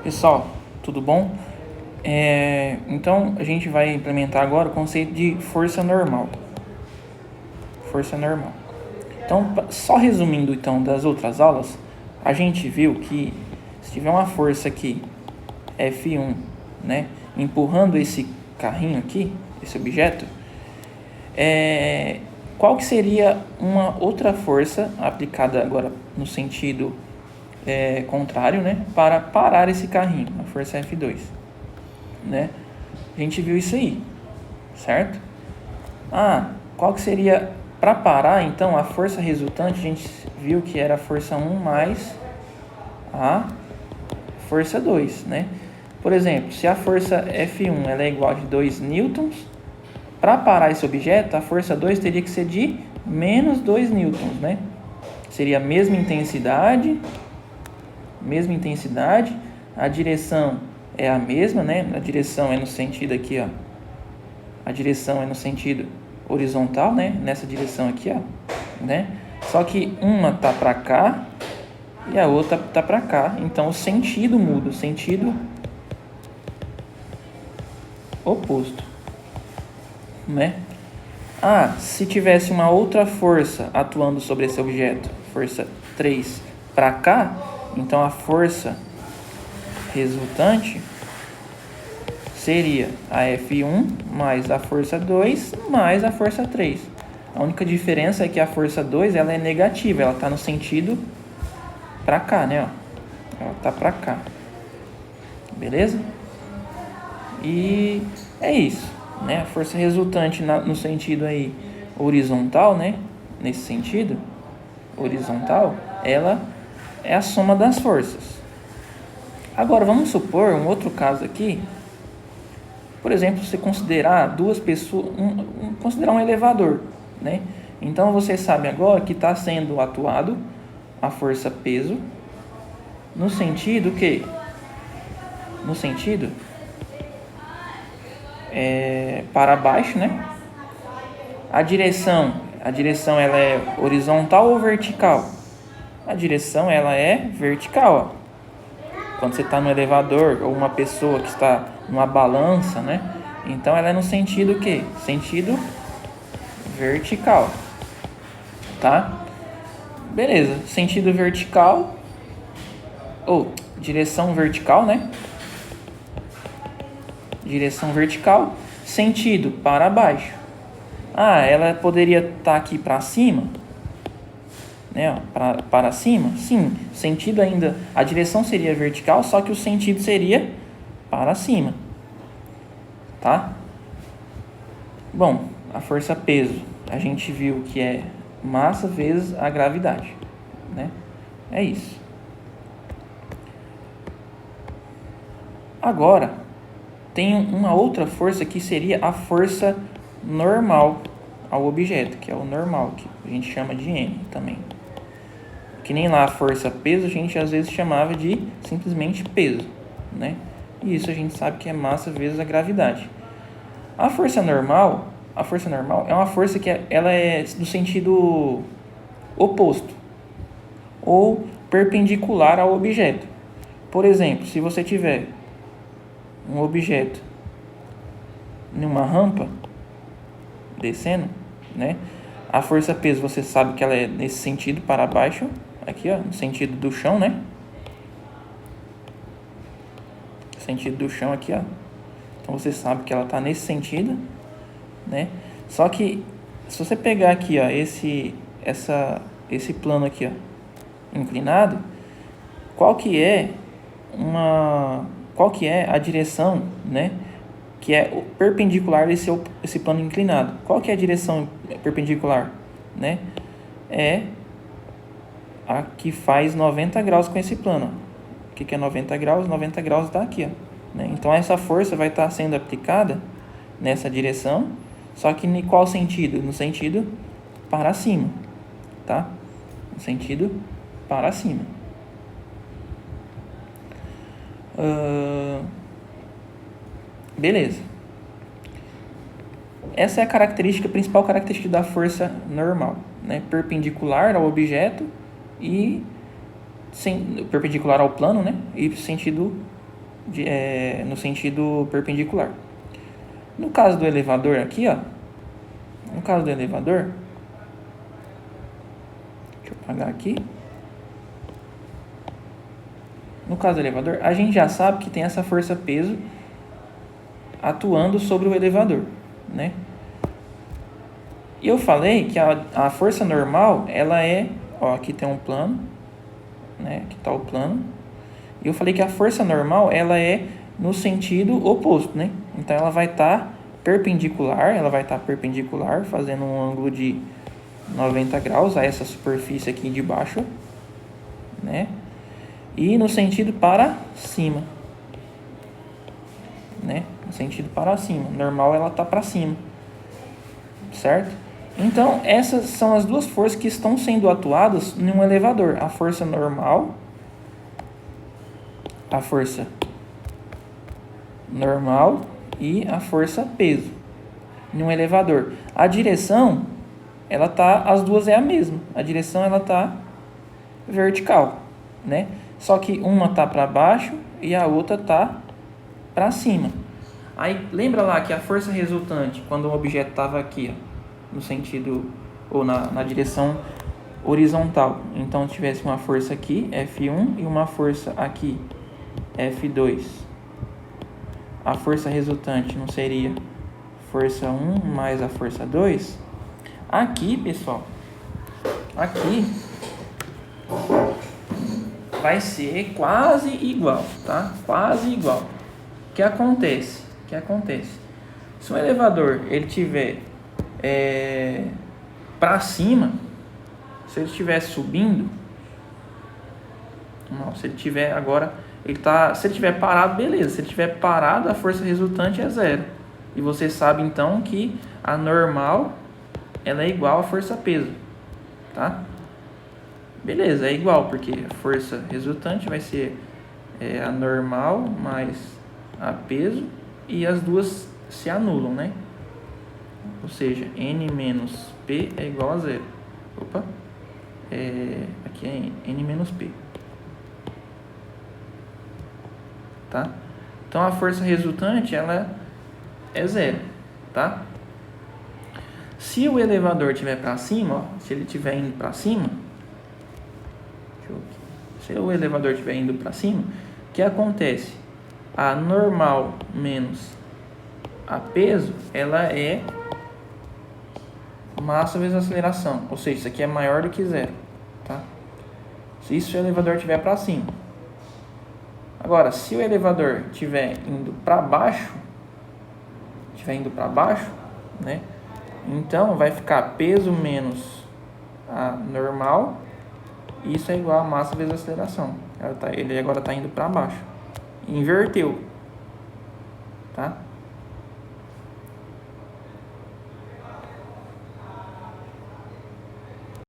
Pessoal, tudo bom? Então a gente vai implementar agora o conceito de força normal. Força normal. Então, só resumindo então das outras aulas, a gente viu que se tiver uma força aqui, F1, né, empurrando esse carrinho aqui, esse objeto, qual que seria uma outra força aplicada agora no sentido contrário, né, para parar esse carrinho, a força F2, né? A gente viu isso aí, certo? Qual que seria para parar então a força resultante? A gente viu que era a força 1 mais a força 2, né? Por exemplo, se a força F1 ela é igual a 2 newtons, para parar esse objeto, a força 2 teria que ser de menos 2 newtons, né? Seria a mesma intensidade, a direção é a mesma, né? A direção é no sentido aqui, ó. A direção é no sentido horizontal, né? Nessa direção aqui, ó, né? Só que uma tá para cá e a outra tá para cá, então o sentido muda, o sentido oposto, né? Se tivesse uma outra força atuando sobre esse objeto, força 3 para cá, então a força resultante seria a F1 mais a força 2 mais a força 3. A única diferença é que a força 2 ela é negativa, ela está no sentido para cá, né? Ela está para cá. Beleza? E é isso, né? A força resultante no sentido aí horizontal, né? Nesse sentido horizontal, ela é a soma das forças. Agora vamos supor um outro caso aqui. Por exemplo, você considerar duas pessoas, considerar um elevador, né? Então você sabe agora que está sendo atuado a força peso no sentido que, para baixo, né? A direção ela é horizontal ou vertical? A direção ela é vertical, ó. Quando você está no elevador ou uma pessoa que está numa balança, né? Então ela é no sentido que? Sentido vertical, tá? Beleza, sentido vertical ou direção vertical, né? Direção vertical, sentido para baixo. Ela poderia estar aqui para cima, né? Para cima? Sim, sentido ainda, a direção seria vertical, só que o sentido seria para cima, tá? Bom, a força peso, a gente viu que é massa vezes a gravidade, né? É isso. Agora, tem uma outra força que seria a força normal ao objeto, que é o normal, que a gente chama de M também. Que nem lá a força peso, a gente às vezes chamava de simplesmente peso, né? E isso a gente sabe que é massa vezes a gravidade. A força normal é uma força que ela é do sentido oposto ou perpendicular ao objeto. Por exemplo, se você tiver um objeto numa rampa descendo, né? A força peso você sabe que ela é nesse sentido para baixo, aqui, ó, no sentido do chão, né? Sentido do chão aqui, ó. Então você sabe que ela está nesse sentido, né? Só que se você pegar aqui, ó, esse plano aqui, ó, inclinado, qual que é a direção, né, que é perpendicular esse plano inclinado? Qual que é a direção perpendicular, né? É a que faz 90 graus com esse plano. O que é 90 graus? 90 graus está aqui, ó, né? Então essa força vai estar sendo aplicada nessa direção, só que em qual sentido? No sentido para cima, tá? No sentido para cima. Beleza. Essa é a principal característica da força normal, né? Perpendicular ao objeto e perpendicular ao plano, né? E sentido no sentido perpendicular. No caso do elevador aqui, ó, no caso do elevador, deixa eu apagar aqui. No caso do elevador, a gente já sabe que tem essa força-peso atuando sobre o elevador, né? E eu falei que a força normal, ela é... Ó, aqui tem um plano, né? Aqui está o plano. E eu falei que a força normal, ela é no sentido oposto, né? Então, ela vai estar perpendicular, fazendo um ângulo de 90 graus a essa superfície aqui de baixo, né? E no sentido para cima, né? No sentido para cima. Normal, ela tá para cima, certo? Então, essas são as duas forças que estão sendo atuadas em um elevador. A força normal, e a força peso em um elevador. A direção, ela tá, as duas é a mesma. A direção, ela tá vertical, né? Só que uma tá para baixo e a outra tá para cima. Aí, lembra lá que a força resultante, quando o objeto estava aqui, ó, no sentido, ou na direção horizontal, então tivesse uma força aqui, F1, e uma força aqui, F2. A força resultante não seria força 1 mais a força 2? Aqui, pessoal, aqui vai ser quase igual, tá? Quase igual. O que acontece? Se o elevador ele tiver para cima, se ele estiver subindo, não, se ele tiver agora, se ele tiver parado, beleza. Se ele tiver parado, a força resultante é zero. E você sabe então que a normal ela é igual à força peso, tá? Beleza, é igual, porque a força resultante vai ser a normal mais a peso, e as duas se anulam, né? Ou seja, N menos P é igual a zero. Opa! Aqui é N menos P. Tá? Então, a força resultante, ela é zero, tá? Se o elevador estiver para cima, ó, se ele estiver indo para cima, se o elevador estiver indo para cima, o que acontece? A normal menos a peso, ela é massa vezes aceleração. Ou seja, isso aqui é maior do que zero, tá? Se o elevador estiver para cima. Agora, se o elevador estiver indo para baixo, né? Então, vai ficar peso menos a normal. Isso é igual a massa vezes a aceleração. Ele agora está indo para baixo. Inverteu, tá?